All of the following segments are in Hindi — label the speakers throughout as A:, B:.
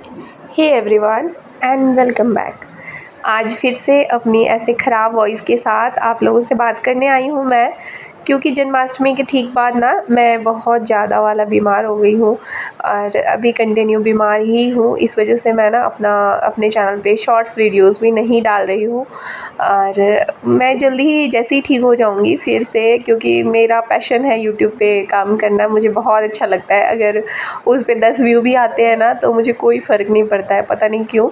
A: Hey everyone and welcome back. आज फिर से अपनी ऐसे ख़राब वॉइस के साथ आप लोगों से बात करने आई हूँ मैं, क्योंकि जन्माष्टमी के ठीक बाद ना मैं बहुत ज़्यादा वाला बीमार हो गई हूँ और अभी कंटिन्यू बीमार ही हूँ। इस वजह से मैं ना अपने चैनल पे शॉर्ट्स वीडियोस भी नहीं डाल रही हूँ और मैं जल्दी ही जैसे ही ठीक हो जाऊँगी फिर से, क्योंकि मेरा पैशन है यूट्यूब पे काम करना। मुझे बहुत अच्छा लगता है, अगर उस पे 10 व्यू भी आते हैं ना तो मुझे कोई फ़र्क नहीं पड़ता है, पता नहीं क्यों।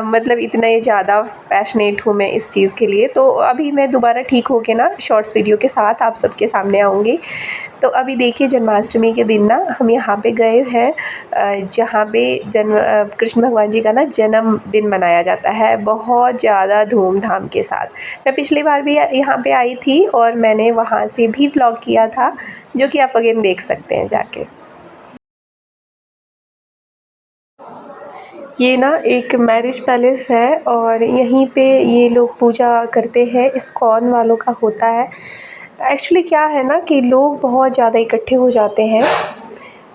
A: मतलब इतना ही ज़्यादा पैशनेट हूँ मैं इस चीज़ के लिए। तो अभी मैं दोबारा ठीक हो के ना शॉर्ट्स वीडियो के साथ आप सबके सामने आऊँगी। तो अभी देखिए, जन्माष्टमी के दिन ना हम यहाँ पे गए हैं जहाँ पे कृष्ण भगवान जी का ना जन्मदिन मनाया जाता है बहुत ज़्यादा धूमधाम के साथ। मैं पिछली बार भी यहाँ पे आई थी और मैंने वहाँ से भी व्लॉग किया था, जो कि आप अगेन देख सकते हैं जाके। ये ना एक मैरिज पैलेस है और यहीं पे ये लोग पूजा करते हैं, इस्कॉन वालों का होता है। एक्चुअली क्या है ना कि लोग बहुत ज़्यादा इकट्ठे हो जाते हैं,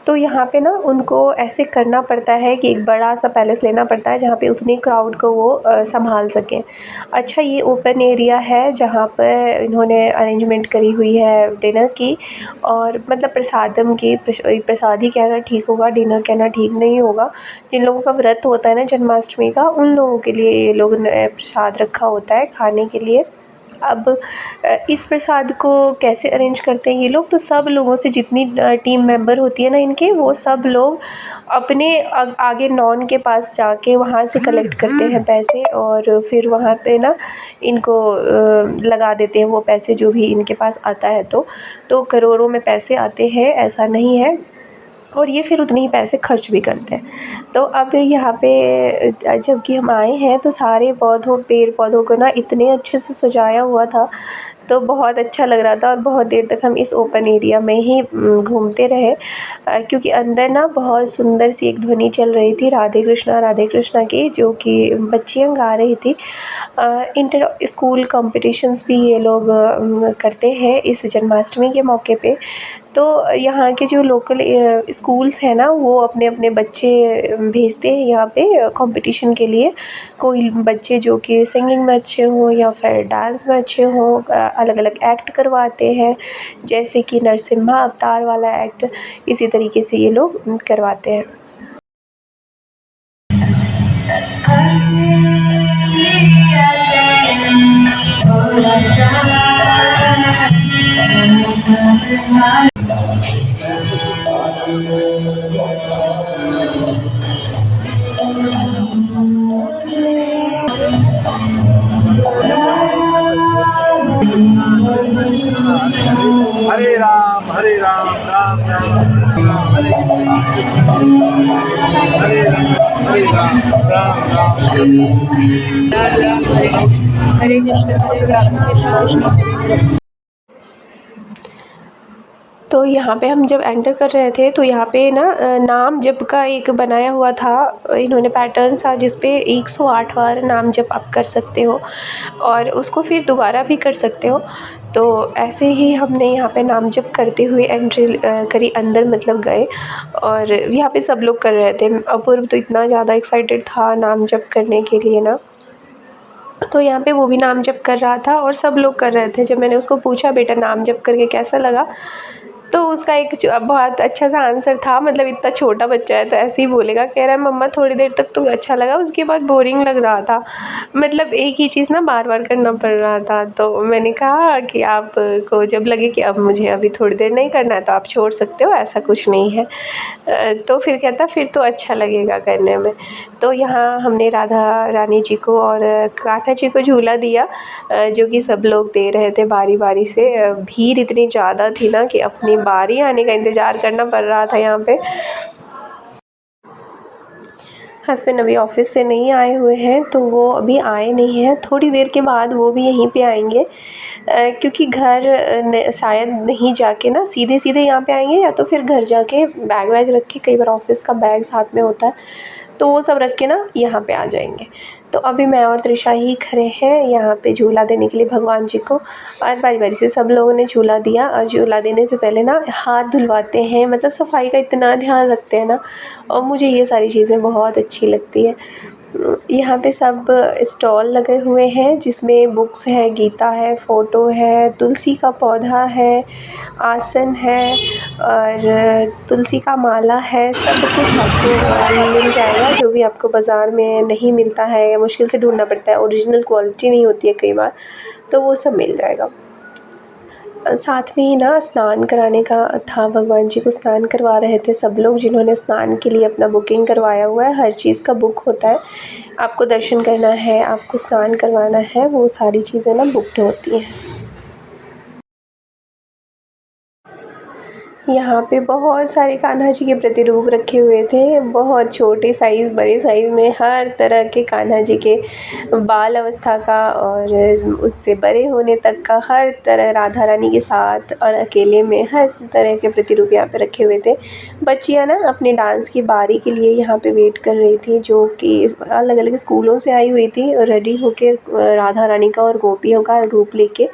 A: तो यहाँ पे ना उनको ऐसे करना पड़ता है कि एक बड़ा सा पैलेस लेना पड़ता है जहाँ पे उतनी क्राउड को वो संभाल सकें। अच्छा, ये ओपन एरिया है जहाँ पर इन्होंने अरेंजमेंट करी हुई है डिनर की, और मतलब प्रसादम की। प्रसाद ही कहना ठीक होगा, डिनर कहना ठीक नहीं होगा। जिन लोगों का व्रत होता है ना जन्माष्टमी का, उन लोगों के लिए ये लोग प्रसाद रखा होता है खाने के लिए। अब इस प्रसाद को कैसे अरेंज करते हैं ये लोग, तो सब लोगों से जितनी टीम मेंबर होती है ना इनके, वो सब लोग अपने आगे नॉन के पास जाके वहाँ से कलेक्ट करते हैं पैसे, और फिर वहाँ पे ना इनको लगा देते हैं वो पैसे जो भी इनके पास आता है। तो करोड़ों में पैसे आते हैं, ऐसा नहीं है। और ये फिर उतने ही पैसे खर्च भी करते हैं। तो अब यहाँ पे जबकि हम आए हैं तो सारे पेड़ पौधों को ना इतने अच्छे से सजाया हुआ था, तो बहुत अच्छा लग रहा था। और बहुत देर तक हम इस ओपन एरिया में ही घूमते रहे, क्योंकि अंदर ना बहुत सुंदर सी एक ध्वनि चल रही थी राधे कृष्णा की, जो कि बच्चियाँ गा रही थी। इंटर स्कूल कॉम्पिटिशन्स भी ये लोग करते हैं इस जन्माष्टमी के मौके पे। तो यहाँ के जो लोकल स्कूल्स हैं ना, वो अपने अपने बच्चे भेजते हैं यहाँ पे कंपटीशन के लिए। कोई बच्चे जो कि सिंगिंग में अच्छे हों या फिर डांस में अच्छे हों, अलग अलग एक्ट करवाते हैं, जैसे कि नरसिम्हा अवतार वाला एक्ट, इसी तरीके से ये लोग करवाते हैं।
B: हरे राम राम राम हरे हरे राम राम
A: हरे कृष्ण हरे कृष्ण। तो यहाँ पे हम जब एंटर कर रहे थे तो यहाँ पे ना नाम जप का एक बनाया हुआ था, इन्होंने पैटर्न सा, जिस पे 108 बार नाम जप आप कर सकते हो और उसको फिर दोबारा भी कर सकते हो। तो ऐसे ही हमने यहाँ पे नाम जप करते हुए एंट्री करी, अंदर मतलब गए, और यहाँ पे सब लोग कर रहे थे। अपूर्व तो इतना ज़्यादा एक्साइटेड था नाम जप करने के लिए ना, तो यहाँ पे वो भी नाम जप कर रहा था और सब लोग कर रहे थे। जब मैंने उसको पूछा, बेटा नाम जप करके कैसा लगा, तो उसका एक बहुत अच्छा सा आंसर था। मतलब इतना छोटा बच्चा है तो ऐसे ही बोलेगा, कह रहा है मम्मा थोड़ी देर तक तो अच्छा लगा, उसके बाद बोरिंग लग रहा था। मतलब एक ही चीज़ ना बार बार करना पड़ रहा था। तो मैंने कहा कि आपको जब लगे कि अब मुझे अभी थोड़ी देर नहीं करना है तो आप छोड़ सकते हो, ऐसा कुछ नहीं है। तो फिर कहता फिर तो अच्छा लगेगा करने में। तो यहाँ हमने राधा रानी जी को और कान्हा जी को झूला दिया, जो कि सब लोग दे रहे थे बारी बारी से। भीड़ इतनी ज़्यादा थी ना कि अपनी बारी आने का इंतज़ार करना पड़ रहा था यहाँ पे। हस्बैंड अभी ऑफिस से नहीं आए हुए हैं, तो वो अभी आए नहीं हैं। थोड़ी देर के बाद वो भी यहीं पे आएंगे, क्योंकि घर शायद नहीं जाके ना सीधे सीधे यहाँ पे आएंगे, या तो फिर घर जाके बैग वैग रख के, कई बार ऑफिस का बैग साथ में होता है, तो वो सब रख के ना यहाँ पे आ जाएंगे। तो अभी मैं और त्रिशा ही खड़े हैं यहाँ पे झूला देने के लिए भगवान जी को, और बारी बारी से सब लोगों ने झूला दिया। और झूला देने से पहले ना हाथ धुलवाते हैं, मतलब सफाई का इतना ध्यान रखते हैं ना, और मुझे ये सारी चीज़ें बहुत अच्छी लगती है। यहाँ पे सब स्टॉल लगे हुए हैं जिसमें बुक्स है, गीता है, फ़ोटो है, तुलसी का पौधा है, आसन है और तुलसी का माला है। सब कुछ आपको मिल जाएगा, जो भी आपको बाज़ार में नहीं मिलता है या मुश्किल से ढूंढना पड़ता है, ओरिजिनल क्वालिटी नहीं होती है कई बार, तो वो सब मिल जाएगा। साथ में ही ना स्नान कराने का था, भगवान जी को स्नान करवा रहे थे सब लोग जिन्होंने स्नान के लिए अपना बुकिंग करवाया हुआ है। हर चीज़ का बुक होता है, आपको दर्शन करना है, आपको स्नान करवाना है, वो सारी चीज़ें ना बुकड होती हैं। यहाँ पे बहुत सारे कान्हा जी के प्रतिरूप रखे हुए थे, बहुत छोटे साइज़, बड़े साइज़ में, हर तरह के कान्हा जी के, बाल अवस्था का और उससे बड़े होने तक का, हर तरह, राधा रानी के साथ और अकेले में, हर तरह के प्रतिरूप यहाँ पे रखे हुए थे। बच्चियाँ ना अपने डांस की बारी के लिए यहाँ पे वेट कर रही थी, जो कि अलग अलग स्कूलों से आई हुई थी और रेडी होके राधा रानी का और गोपियों का रूप लेके।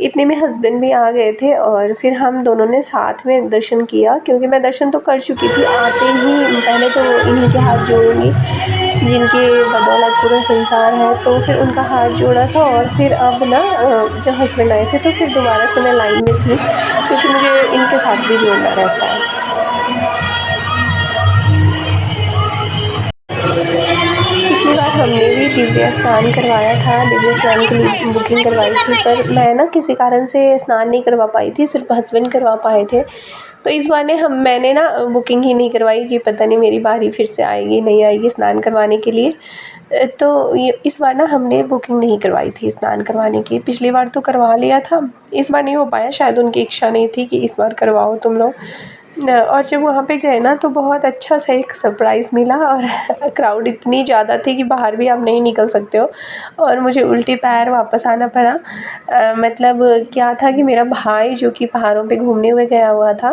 A: इतने में हस्बैंड भी आ गए थे और फिर हम दोनों ने साथ में दर्शन किया, क्योंकि मैं दर्शन तो कर चुकी थी। आते ही पहले तो इन्हीं के हाथ जोड़ूंगी जिनके बदौलत पूरा संसार है, तो फिर उनका हाथ जोड़ा था। और फिर अब ना जब हस्बैंड आए थे तो फिर दोबारा से मैं लाइन में थी, क्योंकि मुझे इनके साथ भी जोड़ना रहता है। पिछली बार हमने भी दिव्य स्नान करवाया था, दिव्य स्नान के लिए बुकिंग करवाई थी, पर मैं ना किसी कारण से स्नान नहीं करवा पाई थी, सिर्फ हस्बैंड करवा पाए थे। तो इस बार मैंने ना बुकिंग ही नहीं करवाई कि पता नहीं मेरी बारी फिर से आएगी नहीं आएगी स्नान करवाने के लिए। तो ये इस बार ना हमने बुकिंग नहीं करवाई थी स्नान करवाने की। पिछली बार तो करवा लिया था, इस बार नहीं हो पाया, शायद उनकी इच्छा नहीं थी कि इस बार करवाओ तुम लोग। और जब वहाँ पे गए ना तो बहुत अच्छा सा एक सरप्राइज़ मिला, और क्राउड इतनी ज़्यादा थी कि बाहर भी आप नहीं निकल सकते हो, और मुझे उल्टे पैर वापस आना पड़ा। मतलब क्या था कि मेरा भाई जो कि पहाड़ों पे घूमने हुए गया हुआ था,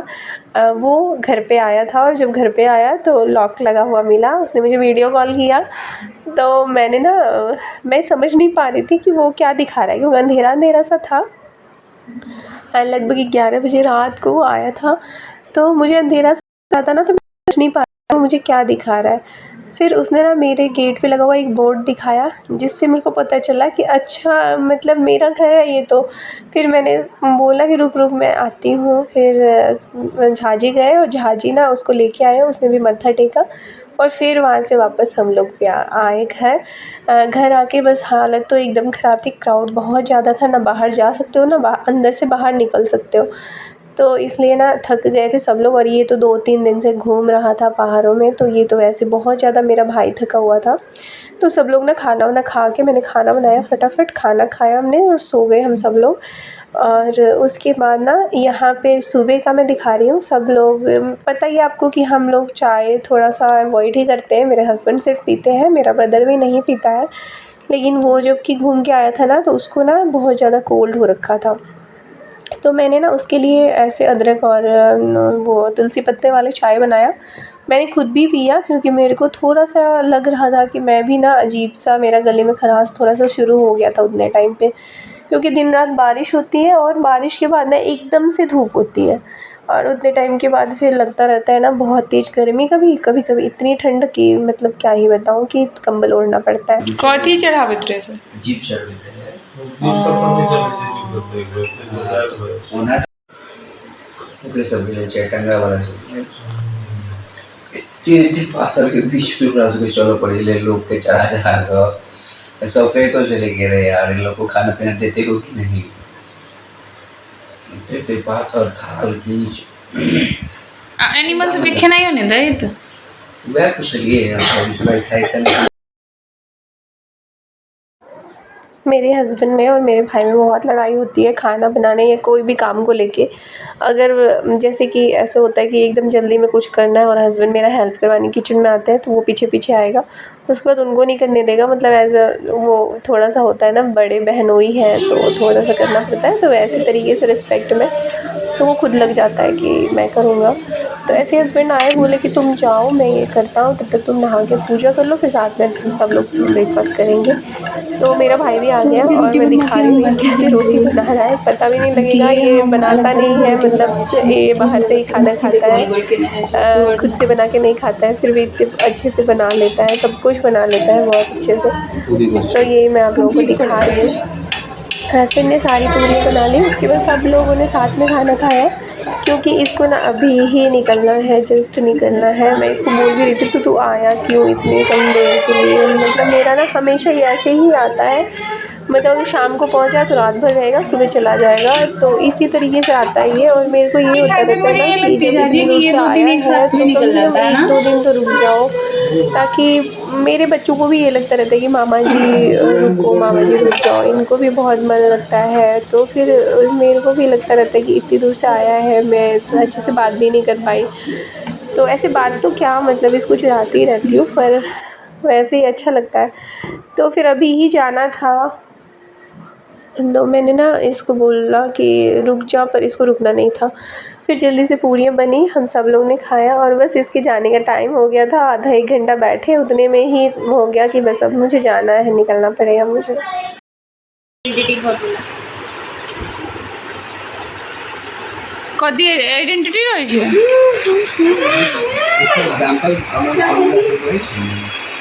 A: वो घर पे आया था, और जब घर पे आया तो लॉक लगा हुआ मिला। उसने मुझे वीडियो कॉल किया, तो मैंने ना मैं समझ नहीं पा रही थी कि वो क्या दिखा रहा है, क्योंकि अंधेरा अंधेरा सा था। लगभग 11 बजे रात को वो आया था, तो मुझे अंधेरा सा था ना, तो मैं समझ नहीं पा रही वो मुझे क्या दिखा रहा है। फिर उसने ना मेरे गेट पे लगा हुआ एक बोर्ड दिखाया, जिससे मेरे को पता चला कि अच्छा मतलब मेरा घर है ये तो। फिर मैंने बोला कि रुक रुक मैं आती हूँ। फिर झाजी गए और झाजी ना उसको लेके आए, उसने भी मत्था टेका, और फिर वहाँ से वापस हम लोग भी आए घर। घर आके बस हालत तो एकदम ख़राब थी, क्राउड बहुत ज़्यादा था, ना बाहर जा सकते हो ना अंदर से बाहर निकल सकते हो। तो इसलिए ना थक गए थे सब लोग, और ये तो 2-3 दिन से घूम रहा था पहाड़ों में, तो ये तो वैसे बहुत ज़्यादा मेरा भाई थका हुआ था। तो सब लोग ना खाना वाना खा के, मैंने खाना बनाया, फटाफट खाना खाया हमने और सो गए हम सब लोग। और उसके बाद ना यहाँ पे सुबह का मैं दिखा रही हूँ। सब लोग, पता ही है आपको कि हम लोग चाय थोड़ा सा अवॉइड ही करते हैं। मेरे हस्बैंड सिर्फ पीते हैं, मेरा ब्रदर भी नहीं पीता है। लेकिन वो जब कि घूम के आया था ना, तो उसको ना बहुत ज़्यादा कोल्ड हो रखा था। तो मैंने ना उसके लिए ऐसे अदरक और वो तुलसी पत्ते वाले चाय बनाया। मैंने खुद भी पिया, क्योंकि मेरे को थोड़ा-सा लग रहा था कि मैं भी ना अजीब-सा, मेरा गले में खराश थोड़ा-सा शुरू हो गया था उतने टाइम पे। क्योंकि दिन रात बारिश होती है, और बारिश के बाद ना एकदम से धूप होती है, और उतने टाइम के बाद फिर लगता रहता है ना बहुत तेज़ गर्मी, कभी-कभी इतनी ठंड कि मतलब क्या ही बताऊँ कि कंबल ओढ़ना पड़ता है।
C: कथी चढ़ाबैत रहे से?
D: जीप सर्विस है। ओकरे सब मिलै छै, टंगा वाला सब है। एते पाथर के बीच पे ओकरा सबके चलऽ पड़े लोग के चढ़ा के। सब कहतो चले कि रे यार इन लोग को खाना पीना देते हो कि नहीं। एते पाथर थाल कीच
C: एनिमल सबके खेनाइयो नहि दैत?
D: वएह पुछलिए हम खाइ
A: मेरे हस्बैंड में और मेरे भाई में बहुत लड़ाई होती है खाना बनाने या कोई भी काम को लेके। अगर जैसे कि ऐसे होता है कि एकदम जल्दी में कुछ करना है और हस्बैंड मेरा हेल्प करवाने किचन में आते हैं, तो वो पीछे पीछे आएगा, उसके बाद उनको नहीं करने देगा। मतलब एज अ वो थोड़ा सा होता है ना, बड़े बहनोई हैं तो थोड़ा सा करना पड़ता है, तो ऐसे तरीके से रिस्पेक्ट में तो वो खुद लग जाता है कि मैं करूँगा। तो ऐसे हस्बैंड आए, बोले कि तुम जाओ मैं ये करता हूँ, तब तक तुम नहा के पूजा कर लो, फिर साथ में हम सब लोग ब्रेकफास्ट करेंगे। तो मेरा भाई भी आ
C: तो
A: गया
C: उसकी
A: और
C: रोटी
A: मैं
C: बनवा
A: दिखा
C: के
A: रही
C: हम
A: हूँ ये
C: बात
A: कैसे रोटी बना रहा है, पता भी नहीं लगेगा ये बनाता नहीं है, मतलब ये बाहर से ही खाना खाता है, खुद से बना के नहीं खाता है, फिर भी इतने अच्छे से बना लेता है, सब कुछ बना लेता है बहुत अच्छे से। तो यही मैं आप लोगों को दिखा रही हूँ। हस्बैंड ने सारी पूरियाँ बना ली, उसके बाद सब लोगों ने साथ में खाना खाया, क्योंकि इसको ना अभी ही निकलना है, जस्ट निकलना है। मैं इसको बोल भी रही थी तो तू आया क्यों इतनी कम देर के लिए, मतलब मेरा ना हमेशा ही ऐसे ही आता है, मतलब शाम को पहुंचा तो रात भर रहेगा, सुबह चला जाएगा, तो इसी तरीके से आता है ये। और मेरे को ये होता रहता है ना कि जब इतनी दूर से आया है तो कम से कम 1-2 दिन तो रुक जाओ, ताकि मेरे बच्चों को भी ये लगता रहता है कि मामा जी रुको, मामा जी रुक जाओ, इनको भी बहुत मन लगता है। तो फिर मेरे को भी लगता रहता है कि इतनी दूर से आया है, मैं तो अच्छे से बात भी नहीं कर पाई, तो ऐसे बात तो क्या मतलब इसको चिढ़ाती ही रहती हूँ, पर वैसे ही अच्छा लगता है। तो फिर अभी ही जाना था, तो मैंने ना इसको बोला कि रुक जा, पर इसको रुकना नहीं था। फिर जल्दी से पूरियाँ बनी, हम सब लोग ने खाया और बस इसके जाने का टाइम हो गया था। आधा 1 घंटा बैठे, उतने में ही हो गया कि बस अब मुझे जाना है, निकलना पड़ेगा मुझे।
C: कथी आइडेंटिटी रहे छे?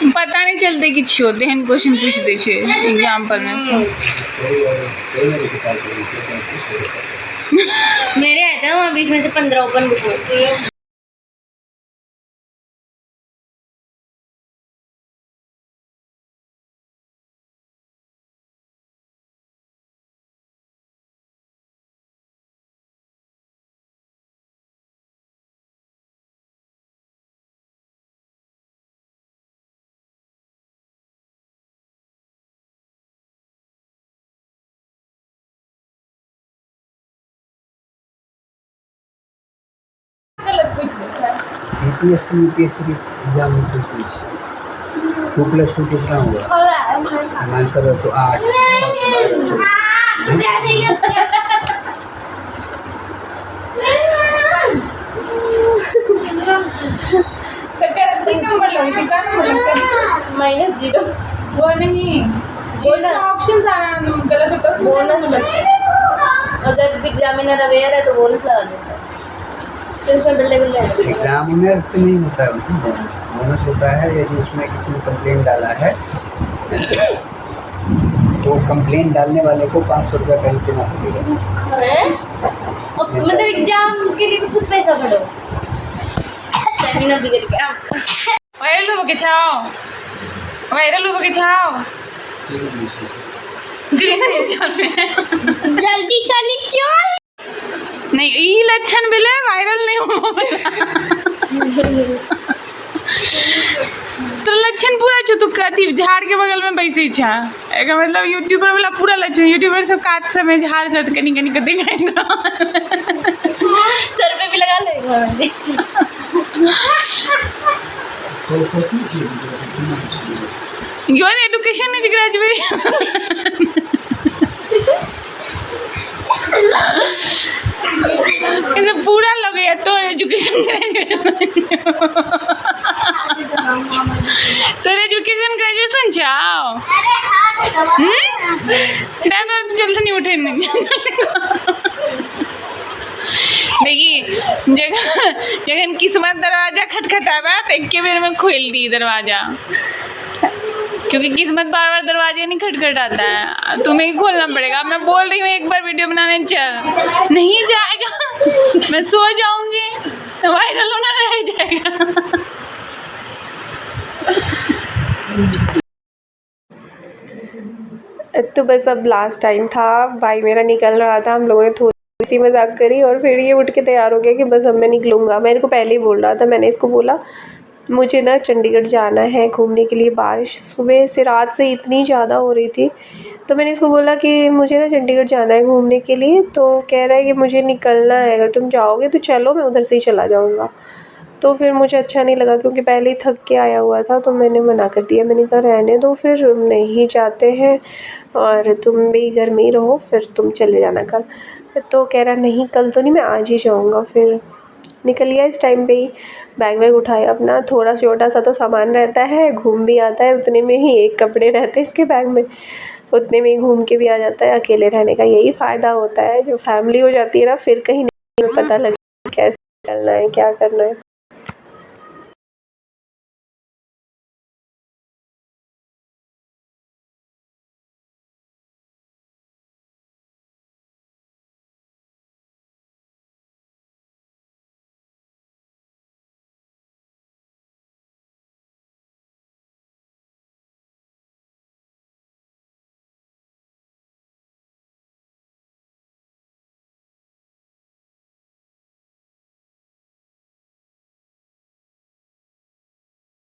C: पता नहीं चलते किछो, तेहन क्वेश्चन पूछ दे छे एग्जाम्पल में से।
E: मेरे आए थे वहाँ बीच में से 15 ओपन बुक हुए।
F: यूपीएससी यूपीएससी के एग्जाम में पूछ दीजिए 2+2 कितना हुआ, आंसर है तो 8
E: -0
C: वो नहीं,
E: बोनस
C: ऑप्शन आ रहा गलत होता
E: बोनस लगता है, अगर एग्जामिनर अवेयर है तो बोनस लगा देता है, तो उसमें बल्ले बल्ले
F: एग्जामिनर से नहीं होता है उसमें बोनस, बोनस होता है यदि उसमें किसी ने कंप्लेंट डाला है तो कंप्लेंट डालने वाले को 500 रुपया पहले देना पड़ेगा।
E: मतलब एग्जाम के लिए खुद पैसा भरो, सेमिनार बिगड़ गया।
C: वायरल हो के छाओ, वायरल हो के छाओ,
E: जल्दी चली चल।
C: नहीं ई लक्षण भेले वायरल नहीं हो तो लक्षण पूरा छो, तू कथी झाड़ के बगल में बैसे छा, एकर मतलब यूट्यूबर वाला पूरा लक्षण, यूट्यूबर सब काट समय झाड़ से कनी कनी के दिखाएगा।
E: सर पे भी लगा ले।
F: तो कथी से
C: योर एजुकेशन इज ग्रेजुएशन। इसे पूरा लगे है तो एजुकेशन तो एजुकेशन ग्रेजुएशन चाहो तो जल्द से नहीं उठे नहीं। देखिए जगह किस्मत दरवाजा खटखटावा तो एक बेर में खोल दी दरवाजा, क्योंकि किस्मत बार बार दरवाजे नहीं खटखटाता है, तुम्हें ही खोलना पड़ेगा। मैं बोल रही हूँ एक बार वीडियो बनाने चल, नहीं जाएगा, मैं सो जाऊंगी तो वायरल होना रह जाएगा।
A: तो बस अब लास्ट टाइम था, भाई मेरा निकल रहा था, हम लोगों ने थोड़ी सी मजाक करी और फिर ये उठ के तैयार हो गया कि बस अब मैं निकलूँगा। मेरे को पहले ही बोल रहा था, मैंने इसको बोला मुझे ना चंडीगढ़ जाना है घूमने के लिए। बारिश सुबह से रात से इतनी ज़्यादा हो रही थी, तो मैंने इसको बोला कि मुझे ना चंडीगढ़ जाना है घूमने के लिए, तो कह रहा है कि मुझे निकलना है, अगर तुम जाओगे तो चलो, मैं उधर से ही चला जाऊँगा। तो फिर मुझे अच्छा नहीं लगा, क्योंकि पहले ही थक के आया हुआ था, तो मैंने मना कर दिया। मैंने कहा रहने दो, फिर नहीं जाते हैं और तुम भी घर में ही रहो, फिर तुम चले जाना कल। तो कह रहा नहीं कल तो नहीं, मैं आज ही जाऊँगा। फिर निकल गया इस टाइम पे ही, बैग वैग उठाया अपना, थोड़ा छोटा सा तो सामान रहता है, घूम भी आता है उतने में ही, एक कपड़े रहते हैं इसके बैग में, उतने में ही घूम के भी आ जाता है। अकेले रहने का यही फ़ायदा होता है, जो फैमिली हो जाती है ना फिर कहीं नहीं पता लगता कैसे चलना है क्या करना है।